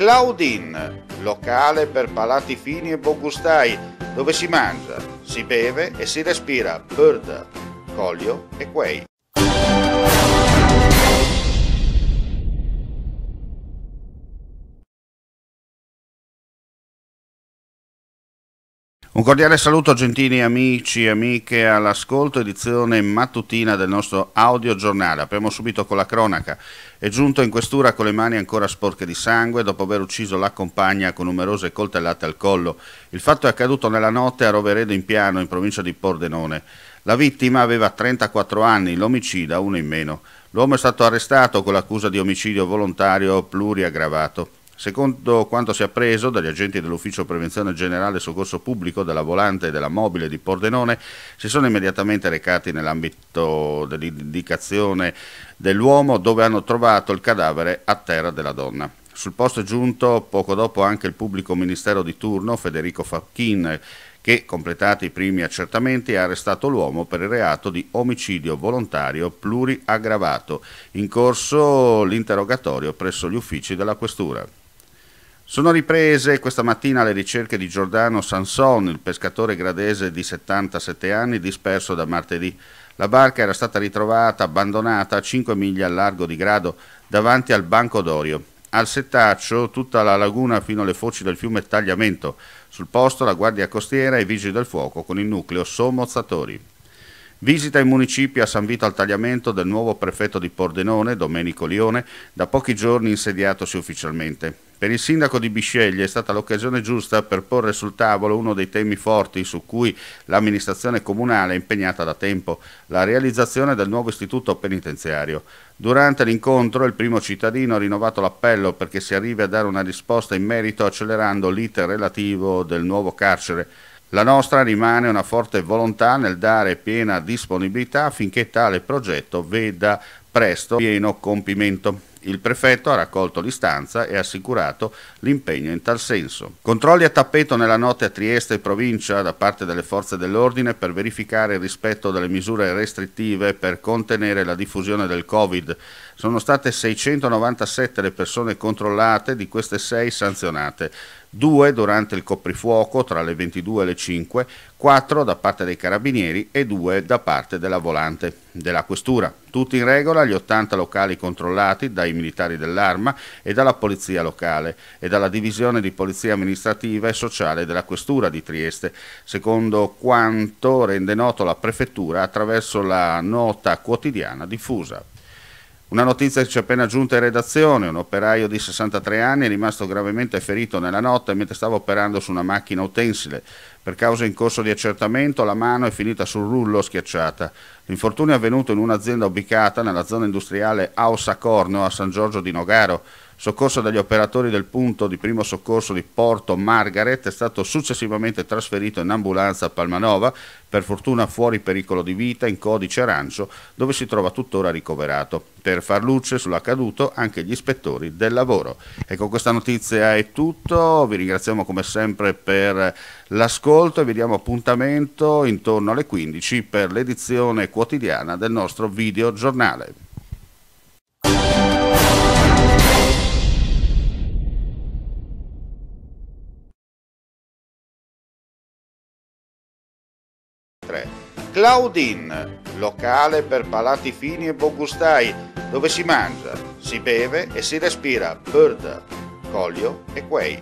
Claudin, locale per palati fini e buongustai, dove si mangia, si beve e si respira bird, Collio e Quay. Un cordiale saluto gentili amici e amiche all'ascolto, edizione mattutina del nostro audiogiornale. Apriamo subito con la cronaca. È giunto in questura con le mani ancora sporche di sangue dopo aver ucciso la compagna con numerose coltellate al collo. Il fatto è accaduto nella notte a Roveredo in Piano, in provincia di Pordenone. La vittima aveva 34 anni, l'omicida uno in meno. L'uomo è stato arrestato con l'accusa di omicidio volontario pluriaggravato. Secondo quanto si è appreso dagli agenti dell'Ufficio Prevenzione Generale e Soccorso Pubblico della Volante e della Mobile di Pordenone, si sono immediatamente recati nell'ambito dell'indicazione dell'uomo, dove hanno trovato il cadavere a terra della donna. Sul posto è giunto poco dopo anche il pubblico ministero di turno, Federico Facchin, che, completati i primi accertamenti, ha arrestato l'uomo per il reato di omicidio volontario pluriaggravato. In corso l'interrogatorio presso gli uffici della questura. Sono riprese questa mattina le ricerche di Giordano Sanson, il pescatore gradese di 77 anni disperso da martedì. La barca era stata ritrovata abbandonata a 5 miglia al largo di Grado, davanti al Banco d'Orio. Al setaccio tutta la laguna fino alle foci del fiume Tagliamento. Sul posto la Guardia Costiera e i Vigili del Fuoco con il nucleo sommozzatori. Visita in municipio a San Vito al Tagliamento del nuovo prefetto di Pordenone, Domenico Lione, da pochi giorni insediatosi ufficialmente. Per il sindaco di Bisceglie è stata l'occasione giusta per porre sul tavolo uno dei temi forti su cui l'amministrazione comunale è impegnata da tempo, la realizzazione del nuovo istituto penitenziario. Durante l'incontro il primo cittadino ha rinnovato l'appello perché si arrivi a dare una risposta in merito accelerando l'iter relativo del nuovo carcere. La nostra rimane una forte volontà nel dare piena disponibilità affinché tale progetto veda presto pieno compimento. Il prefetto ha raccolto l'istanza e ha assicurato l'impegno in tal senso. Controlli a tappeto nella notte a Trieste e provincia da parte delle forze dell'ordine per verificare il rispetto delle misure restrittive per contenere la diffusione del Covid. Sono state 697 le persone controllate, di queste 6 sanzionate. 2 durante il coprifuoco tra le 22 e le 5, 4 da parte dei carabinieri e 2 da parte della Volante della questura. Tutti in regola gli 80 locali controllati dai militari dell'Arma e dalla polizia locale e dalla divisione di polizia amministrativa e sociale della questura di Trieste, secondo quanto rende noto la prefettura attraverso la nota quotidiana diffusa. Una notizia che ci è appena giunta in redazione: un operaio di 63 anni è rimasto gravemente ferito nella notte mentre stava operando su una macchina utensile. Per causa in corso di accertamento la mano è finita sul rullo schiacciata. L'infortunio è avvenuto in un'azienda ubicata nella zona industriale Ausa Corno a San Giorgio di Nogaro. Soccorso dagli operatori del punto di primo soccorso di Porto Margaret, è stato successivamente trasferito in ambulanza a Palmanova, per fortuna fuori pericolo di vita, in codice arancio, dove si trova tuttora ricoverato. Per far luce sull'accaduto anche gli ispettori del lavoro. E con questa notizia è tutto, vi ringraziamo come sempre per l'ascolto e vi diamo appuntamento intorno alle 15 per l'edizione quotidiana del nostro videogiornale. Claudin, locale per palati fini e buongustai, dove si mangia, si beve e si respira bird, Collio e Quay.